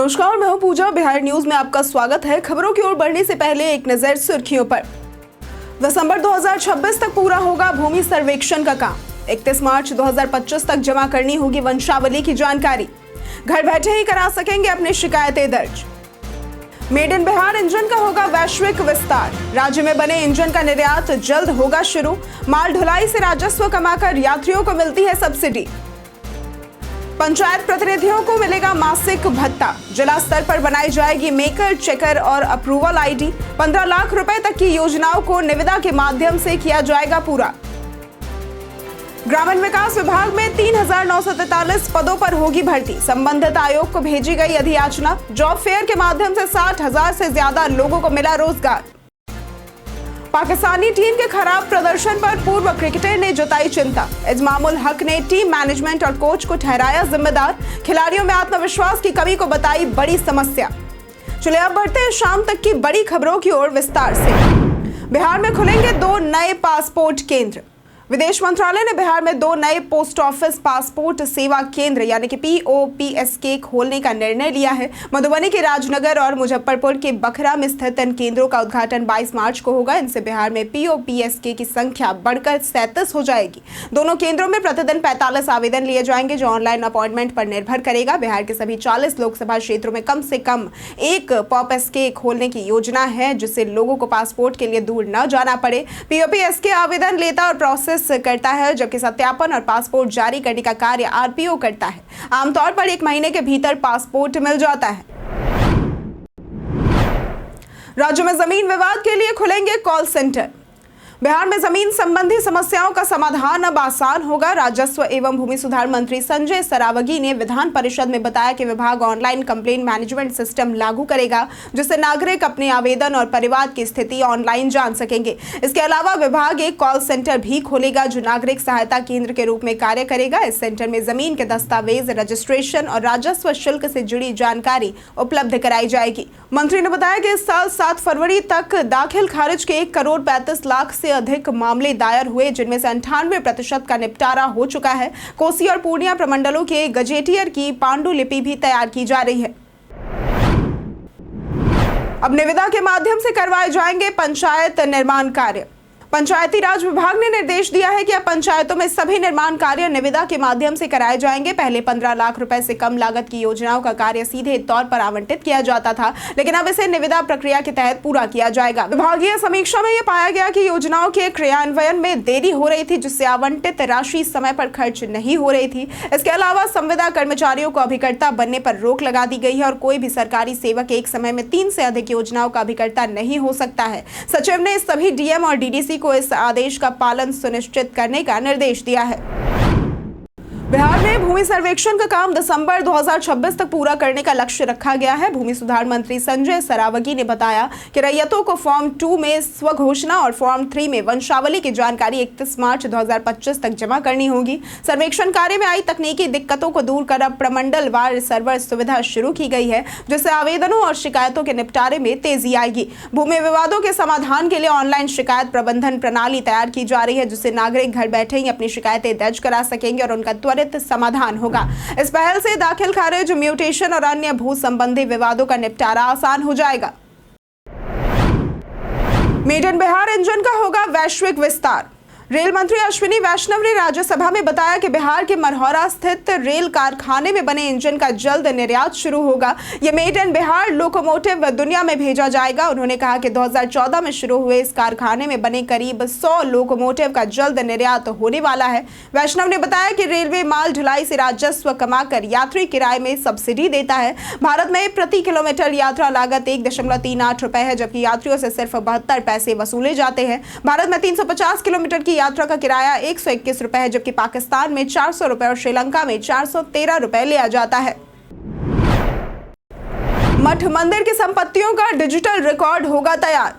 नमस्कार, मैं हूं पूजा। बिहार न्यूज में आपका स्वागत है। खबरों की ओर बढ़ने से पहले एक नजर सुर्खियों पर। दिसंबर 2026 तक पूरा होगा भूमि सर्वेक्षण का काम। 31 मार्च 2025 तक जमा करनी होगी वंशावली की जानकारी। घर बैठे ही करा सकेंगे अपनी शिकायतें दर्ज। मेड इन बिहार इंजन का होगा वैश्विक विस्तार। राज्य में बने इंजन का निर्यात जल्द होगा शुरू। माल ढुलाई से राजस्व कमाकर यात्रियों को मिलती है सब्सिडी। पंचायत प्रतिनिधियों को मिलेगा मासिक भत्ता। जिला स्तर पर बनाई जाएगी मेकर, चेकर और अप्रूवल आईडी। 15 लाख रुपए तक की योजनाओं को निविदा के माध्यम से किया जाएगा पूरा। ग्रामीण विकास विभाग में 3,943 पदों पर होगी भर्ती। संबंधित आयोग को भेजी गई अधियाचना। जॉब फेयर के माध्यम से 60,000 से ज्यादा लोगों को मिला रोजगार। पाकिस्तानी टीम के खराब प्रदर्शन पर पूर्व क्रिकेटर ने जताई चिंता। इजमामुल हक ने टीम मैनेजमेंट और कोच को ठहराया जिम्मेदार। खिलाड़ियों में आत्मविश्वास की कमी को बताई बड़ी समस्या। चलिए अब बढ़ते हैं शाम तक की बड़ी खबरों की ओर विस्तार से। बिहार में खुलेंगे 2 नए पासपोर्ट केंद्र। विदेश मंत्रालय ने बिहार में 2 नए पोस्ट ऑफिस पासपोर्ट सेवा केंद्र यानी कि POPSK खोलने का निर्णय लिया है। मधुबनी के राजनगर और मुजफ्फरपुर के बखरा में स्थित इन केंद्रों का उद्घाटन 22 मार्च को होगा। इनसे बिहार में POPSK की संख्या बढ़कर 37 हो जाएगी। दोनों केंद्रों में प्रतिदिन 45 आवेदन लिए जाएंगे, जो ऑनलाइन अपॉइंटमेंट पर निर्भर करेगा। बिहार के सभी 40 लोकसभा क्षेत्रों में कम से कम एक POPSK खोलने की योजना है, जिससे लोगों को पासपोर्ट के लिए दूर न जाना पड़े। POPSK आवेदन लेता और प्रोसेस करता है, जबकि सत्यापन और पासपोर्ट जारी करने का कार्य RPO करता है। आमतौर पर 1 महीने के भीतर पासपोर्ट मिल जाता है। राज्य में जमीन विवाद के लिए खुलेंगे कॉल सेंटर। बिहार में जमीन संबंधी समस्याओं का समाधान अब आसान होगा। राजस्व एवं भूमि सुधार मंत्री संजय सरावगी ने विधान परिषद में बताया कि विभाग ऑनलाइन कंप्लेंट मैनेजमेंट सिस्टम लागू करेगा, जिससे नागरिक अपने आवेदन और परिवाद की स्थिति ऑनलाइन जान सकेंगे। इसके अलावा विभाग एक कॉल सेंटर भी खोलेगा, जो नागरिक सहायता केंद्र के रूप में कार्य करेगा। इस सेंटर में जमीन के दस्तावेज, रजिस्ट्रेशन और राजस्व शुल्क से जुड़ी जानकारी उपलब्ध कराई जाएगी। मंत्री ने बताया कि इस साल 7 फरवरी तक दाखिल खारिज के 1 करोड़ 35 लाख से अधिक मामले दायर हुए, जिनमें से 98% का निपटारा हो चुका है। कोसी और पूर्णिया प्रमंडलों के गजेटियर की पांडुलिपि भी तैयार की जा रही है। अब निविदा के माध्यम से करवाए जाएंगे पंचायत निर्माण कार्य। पंचायती राज विभाग ने निर्देश दिया है कि अब पंचायतों में सभी निर्माण कार्य निविदा के माध्यम से कराए जाएंगे। पहले 15 लाख रुपए से कम लागत की योजनाओं का कार्य सीधे तौर पर आवंटित किया जाता था, लेकिन अब इसे निविदा प्रक्रिया के तहत पूरा किया जाएगा। विभागीय समीक्षा में यह पाया गया कि योजनाओं के क्रियान्वयन में देरी हो रही थी, जिससे आवंटित राशि समय पर खर्च नहीं हो रही थी। इसके अलावा संविदा कर्मचारियों को अभिकर्ता बनने पर रोक लगा दी गई है और कोई भी सरकारी सेवक एक समय में 3 से अधिक योजनाओं का अभिकर्ता नहीं हो सकता है। सचिव ने सभी DM और DDC को इस आदेश का पालन सुनिश्चित करने का निर्देश दिया है। बिहार में भूमि सर्वेक्षण का काम दिसंबर 2026 तक पूरा करने का लक्ष्य रखा गया है। भूमि सुधार मंत्री संजय सरावगी ने बताया कि रैयतों को फॉर्म 2 में स्वघोषणा और फॉर्म 3 में वंशावली की जानकारी 31 मार्च 2025 तक जमा करनी होगी। सर्वेक्षण कार्य में आई तकनीकी दिक्कतों को दूर कर अब प्रमंडलवार सर्वर सुविधा शुरू की गई है, जिससे आवेदनों और शिकायतों के निपटारे में तेजी आएगी। भूमि विवादों के समाधान के लिए ऑनलाइन शिकायत प्रबंधन प्रणाली तैयार की जा रही है, जिससे नागरिक घर बैठे ही अपनी शिकायतें दर्ज करा सकेंगे और उनका त्वरित समाधान होगा। इस पहल से दाखिल खारिज, म्यूटेशन और अन्य भू संबंधी विवादों का निपटारा आसान हो जाएगा। मेड इन बिहार इंजन का होगा वैश्विक विस्तार। रेल मंत्री अश्विनी वैष्णव ने राज्यसभा में बताया कि बिहार के मरहौरा स्थित रेल कारखाने में बने इंजन का जल्द निर्यात शुरू होगा। ये मेड इन बिहार लोकोमोटिव दुनिया में भेजा जाएगा। उन्होंने कहा कि 2014 में शुरू हुए इस कारखाने में बने करीब 100 लोकोमोटिव का जल्द निर्यात होने वाला है। वैष्णव ने बताया कि रेलवे माल ढुलाई से राजस्व कमाकर यात्री किराए में सब्सिडी देता है। भारत में प्रति किलोमीटर यात्रा लागत 1.38 रुपए है, जबकि यात्रियों से सिर्फ 72 पैसे वसूले जाते हैं। भारत में 350 किलोमीटर की यात्रा का किराया 121 रुपए है, जबकि पाकिस्तान में 400 रुपए और श्रीलंका में 413 रुपए लिया जाता है। मठ मंदिर की संपत्तियों का डिजिटल रिकॉर्ड होगा तैयार।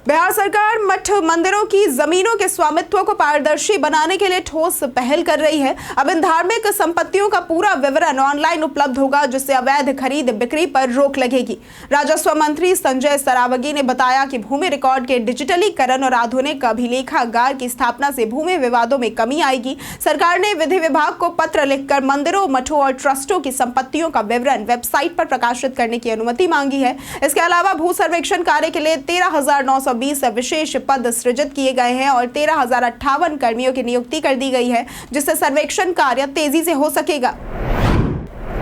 बिहार सरकार मठ मंदिरों की जमीनों के स्वामित्व को पारदर्शी बनाने के लिए ठोस पहल कर रही है। अब इन धार्मिक संपत्तियों का पूरा विवरण ऑनलाइन उपलब्ध होगा, जिससे अवैध खरीद बिक्री पर रोक लगेगी। राजस्व मंत्री संजय सरावगी ने बताया कि भूमि रिकॉर्ड के डिजिटलीकरण और आधुनिक अभिलेखागार की स्थापना से भूमि विवादों में कमी आएगी। सरकार ने विधि विभाग को पत्र लिखकर मंदिरों, मठों और ट्रस्टों की संपत्तियों का विवरण वेबसाइट पर प्रकाशित करने की अनुमति मांगी है। इसके अलावा भू सर्वेक्षण कार्य के लिए 13,920 विशेष पद सृजित किए गए हैं और 13,058 कर्मियों की नियुक्ति कर दी गई है, जिससे सर्वेक्षण कार्य तेजी से हो सकेगा।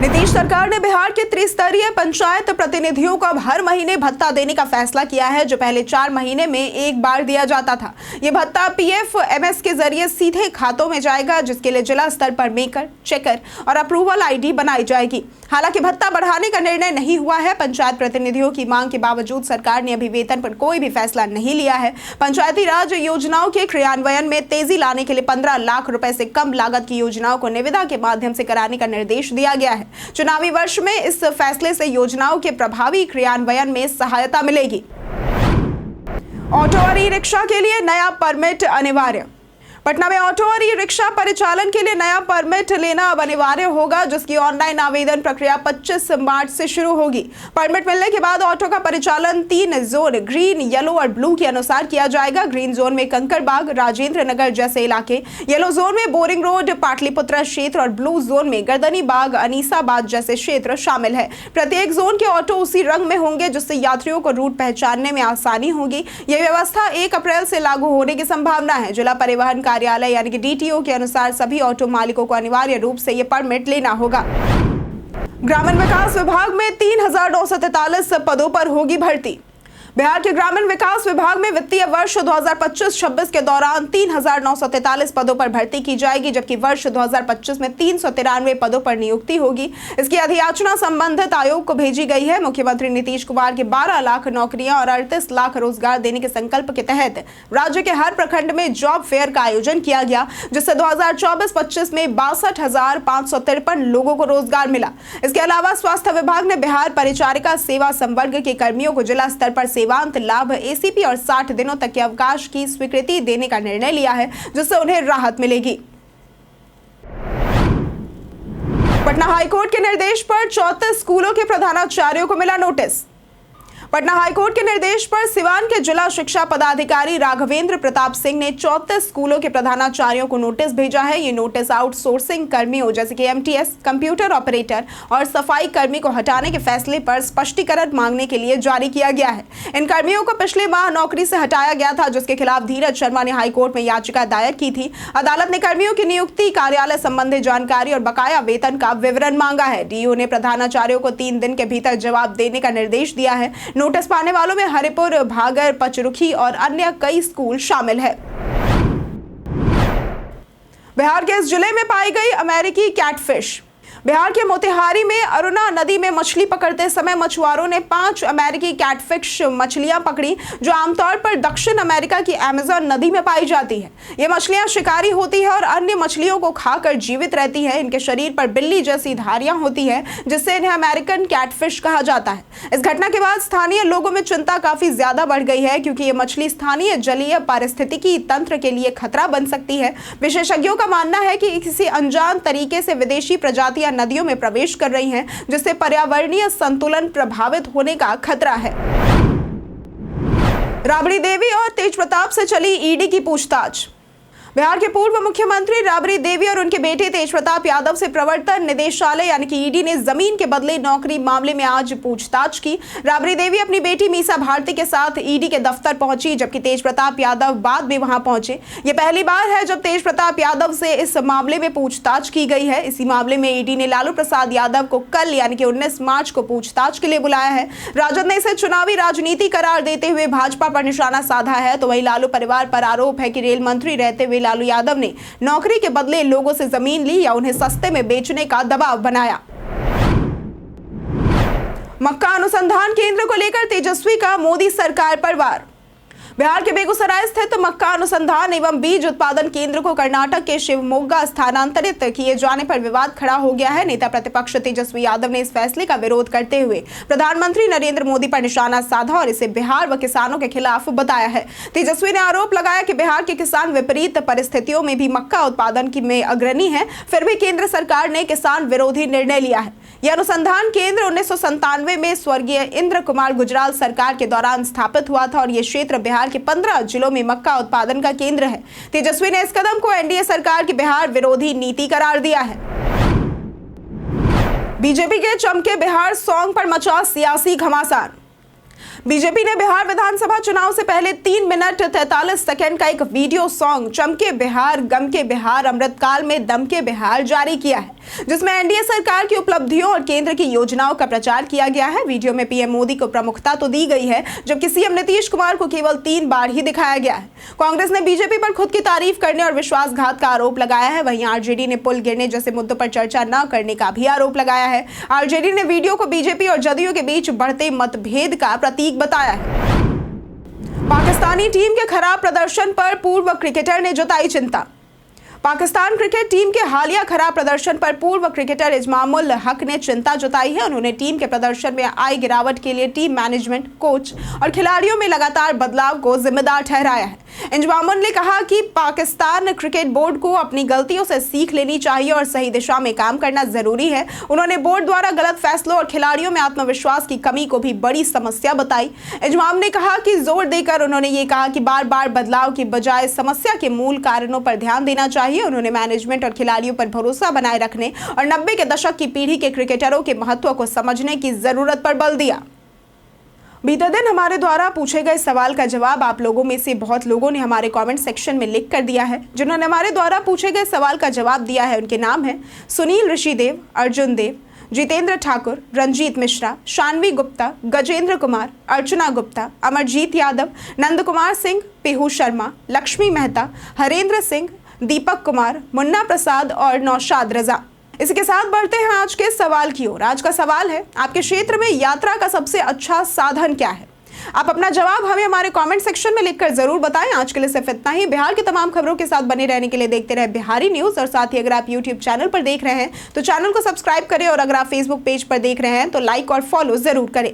नीतीश सरकार ने बिहार के त्रिस्तरीय पंचायत प्रतिनिधियों को अब हर महीने भत्ता देने का फैसला किया है, जो पहले 4 महीने में एक बार दिया जाता था। यह भत्ता PFMS के जरिए सीधे खातों में जाएगा, जिसके लिए जिला स्तर पर मेकर, चेकर और अप्रूवल ID बनाई जाएगी। हालांकि भत्ता बढ़ाने का निर्णय नहीं हुआ है। पंचायत प्रतिनिधियों की मांग के बावजूद सरकार ने अभी वेतन पर कोई भी फैसला नहीं लिया है। पंचायती राज योजनाओं के क्रियान्वयन में तेजी लाने के लिए 15 लाख रुपए से कम लागत की योजनाओं को निविदा के माध्यम से कराने का निर्देश दिया गया है। चुनावी वर्ष में इस फैसले से योजनाओं के प्रभावी क्रियान्वयन में सहायता मिलेगी। ऑटो और ई रिक्शा के लिए नया परमिट अनिवार्य। पटना में ऑटो और ई रिक्शा परिचालन के लिए नया परमिट लेना अब अनिवार्य होगा, जिसकी ऑनलाइन आवेदन प्रक्रिया 25 मार्च से शुरू होगी। परमिट मिलने के बाद ऑटो का परिचालन 3 जोन ग्रीन, येलो और ब्लू के अनुसार किया जाएगा। ग्रीन जोन में कंकड़बाग, राजेंद्र नगर जैसे इलाके, येलो जोन में बोरिंग रोड, पाटलिपुत्रा क्षेत्र और ब्लू जोन में गर्दनी बाग, अनीसाबाद जैसे क्षेत्र शामिल है। प्रत्येक जोन के ऑटो उसी रंग में होंगे, जिससे यात्रियों को रूट पहचानने में आसानी होगी। यह व्यवस्था 1 अप्रैल से लागू होने की संभावना है। जिला परिवहन कार्यालय यानी कि DTO के अनुसार सभी ऑटो मालिकों को अनिवार्य रूप से यह परमिट लेना होगा। ग्रामीण विकास विभाग में 3,943 पदों पर होगी भर्ती। बिहार के ग्रामीण विकास विभाग में वित्तीय वर्ष 2025-26 के दौरान 3,943 पदों पर भर्ती की जाएगी, जबकि वर्ष 2025 में 393 पदों पर नियुक्ति होगी। इसकी अधियाचना संबंधित आयोग को भेजी गई है। मुख्यमंत्री नीतीश कुमार के 12 लाख नौकरियां और 38 लाख रोजगार देने के संकल्प के तहत राज्य के हर प्रखंड में जॉब फेयर का आयोजन किया गया, जिससे 2024-25 में 62,553 लोगों को रोजगार मिला। इसके अलावा स्वास्थ्य विभाग ने बिहार परिचारिका सेवा संवर्ग के कर्मियों को जिला स्तर पर सेवांत लाभ, ACP और 60 दिनों तक के अवकाश की स्वीकृति देने का निर्णय लिया है, जिससे उन्हें राहत मिलेगी। पटना हाईकोर्ट के निर्देश पर 34 स्कूलों के प्रधानाचार्यों को मिला नोटिस। पटना हाईकोर्ट के निर्देश पर सिवान के जिला शिक्षा पदाधिकारी राघवेंद्र प्रताप सिंह ने 34 स्कूलों के प्रधानाचार्यों को नोटिस भेजा है। ये नोटिस आउटसोर्सिंग कर्मियों जैसे कि MTS, कंप्यूटर ऑपरेटर और सफाई कर्मी को हटाने के फैसले पर स्पष्टीकरण मांगने के लिए जारी किया गया है। इन कर्मियों को पिछले माह नौकरी से हटाया गया था, जिसके खिलाफ धीरज शर्मा ने हाईकोर्ट में याचिका दायर की थी। अदालत ने कर्मियों की नियुक्ति, कार्यालय संबंधी जानकारी और बकाया वेतन का विवरण मांगा है। DO ने प्रधानाचार्यों को 3 दिन के भीतर जवाब देने का निर्देश दिया है। नोटिस पाने वालों में हरिपुर, भागर, पचरुखी और अन्य कई स्कूल शामिल है। बिहार के इस जिले में पाई गई अमेरिकी कैटफिश। बिहार के मोतिहारी में अरुणा नदी में मछली पकड़ते समय मछुआरों ने 5 अमेरिकी कैटफिश मछलियां पकड़ी, जो आमतौर पर दक्षिण अमेरिका की अमेज़न नदी में पाई जाती है। ये मछलियां शिकारी होती है और अन्य मछलियों को खाकर जीवित रहती है। इनके शरीर पर बिल्ली जैसी धारियां होती है, जिससे इन्हें अमेरिकन कैटफिश कहा जाता है। इस घटना के बाद स्थानीय लोगों में चिंता काफी ज्यादा बढ़ गई है, क्योंकि ये मछली स्थानीय जलीय पारिस्थितिकी तंत्र के लिए खतरा बन सकती है। विशेषज्ञों का मानना है कि किसी अनजान तरीके से विदेशी प्रजातियां नदियों में प्रवेश कर रही हैं, जिससे पर्यावरणीय संतुलन प्रभावित होने का खतरा है। राबड़ी देवी और तेज प्रताप से चली ED की पूछताछ। बिहार के पूर्व मुख्यमंत्री राबड़ी देवी और उनके बेटे तेज प्रताप यादव से प्रवर्तन निदेशालय यानी कि ED ने जमीन के बदले नौकरी मामले में आज पूछताछ की। राबड़ी देवी अपनी बेटी मीसा भारती के साथ ED के दफ्तर पहुंची, जबकि तेज प्रताप यादव बाद में वहां पहुंचे। ये पहली बार है जब तेज प्रताप यादव से इस मामले में पूछताछ की गई है। इसी मामले में ED ने लालू प्रसाद यादव को कल यानी कि 19 मार्च को पूछताछ के लिए बुलाया है। राजद ने इसे चुनावी राजनीति करार देते हुए भाजपा पर निशाना साधा है, तो वही लालू परिवार पर आरोप है कि रेल मंत्री रहते हुए लालू यादव ने नौकरी के बदले लोगों से जमीन ली या उन्हें सस्ते में बेचने का दबाव बनाया। मक्का अनुसंधान केंद्र को लेकर तेजस्वी का मोदी सरकार पर वार। बिहार के बेगूसराय स्थित मक्का अनुसंधान एवं बीज उत्पादन केंद्र को कर्नाटक के शिवमोगा स्थानांतरित किए जाने पर विवाद खड़ा हो गया है। नेता प्रतिपक्ष तेजस्वी यादव ने इस फैसले का विरोध करते हुए प्रधानमंत्री नरेंद्र मोदी पर निशाना साधा और इसे बिहार व किसानों के खिलाफ बताया है। तेजस्वी ने आरोप लगाया कि बिहार के किसान विपरीत परिस्थितियों में भी मक्का उत्पादन में अग्रणी है, फिर भी केंद्र सरकार ने किसान विरोधी निर्णय लिया है। यह अनुसंधान केंद्र 1997 में स्वर्गीय इंद्र कुमार गुजराल सरकार के दौरान स्थापित हुआ था और यह क्षेत्र बिहार के 15 जिलों में मक्का उत्पादन का केंद्र है। तेजस्वी ने इस कदम को एनडीए सरकार की बिहार विरोधी नीति करार दिया है। बीजेपी के चमके बिहार सॉन्ग पर मचा सियासी घमासान। बीजेपी ने बिहार विधानसभा चुनाव से पहले 3 मिनट 43 सेकंड का एक वीडियो सॉन्ग चमके बिहार, गम के बिहार, अमृतकाल में दम के बिहार जारी किया है, जिसमें एनडीए सरकार की उपलब्धियों और केंद्र की योजनाओं का प्रचार किया गया है। वीडियो में पीएम मोदी को प्रमुखता तो दी गई है, जबकि सीएम नीतीश कुमार को केवल 3 बार ही दिखाया गया है। कांग्रेस ने बीजेपी पर खुद की तारीफ करने और विश्वासघात का आरोप लगाया है। वहीं आरजेडी ने पुल गिरने जैसे मुद्दों पर चर्चा न करने का भी आरोप लगाया है। आरजेडी ने वीडियो को बीजेपी और जदयू के बीच बढ़ते मतभेद का प्रतीक बताया है। पाकिस्तानी टीम के खराब प्रदर्शन पर पूर्व क्रिकेटर ने जताई चिंता। पाकिस्तान क्रिकेट टीम के हालिया खराब प्रदर्शन पर पूर्व क्रिकेटर इजमामुल हक ने चिंता जताई है। उन्होंने टीम के प्रदर्शन में आई गिरावट के लिए टीम मैनेजमेंट, कोच और खिलाड़ियों में लगातार बदलाव को जिम्मेदार ठहराया है। इजमामुल ने कहा कि पाकिस्तान क्रिकेट बोर्ड को अपनी गलतियों से सीख लेनी चाहिए और सही दिशा में काम करना जरूरी है। उन्होंने बोर्ड द्वारा गलत फैसलों और खिलाड़ियों में आत्मविश्वास की कमी को भी बड़ी समस्या बताई। इजमाम ने कहा कि जोर देकर उन्होंने ये कहा कि बार बार बदलाव की बजाय समस्या के मूल कारणों पर ध्यान देना चाहिए। उन्होंने मैनेजमेंट और खिलाड़ियों पर भरोसा बनाए रखने और 90 के दशक की पीढ़ी के क्रिकेटरों के महत्व को समझने की जरूरत पर बल दिया। बीते दिन हमारे द्वारा पूछे गए सवाल का जवाब आप लोगों में से बहुत लोगों ने हमारे कमेंट सेक्शन में लिख कर दिया है। जिन्होंने हमारे द्वारा पूछे गए सवाल का जवाब दिया है उनके नाम है सुनील ऋषिदेव, अर्जुन देव, जितेंद्र ठाकुर, रंजीत मिश्रा, शानवी गुप्ता, गजेंद्र कुमार, अर्चना गुप्ता, अमरजीत यादव, नंद कुमार सिंह, पीहू शर्मा, लक्ष्मी मेहता, हरेंद्र सिंह, दीपक कुमार, मुन्ना प्रसाद और नौशाद रजा। इसके साथ बढ़ते हैं आज के सवाल की ओर। आज का सवाल है, आपके क्षेत्र में यात्रा का सबसे अच्छा साधन क्या है? आप अपना जवाब हमें हमारे कमेंट सेक्शन में लिखकर जरूर बताएं। आज के लिए सिर्फ इतना ही। बिहार की तमाम खबरों के साथ बने रहने के लिए देखते रहे बिहारी न्यूज और साथ ही अगर आप यूट्यूब चैनल पर देख रहे हैं तो चैनल को सब्सक्राइब करें और अगर आप फेसबुक पेज पर देख रहे हैं तो लाइक और फॉलो जरूर करें।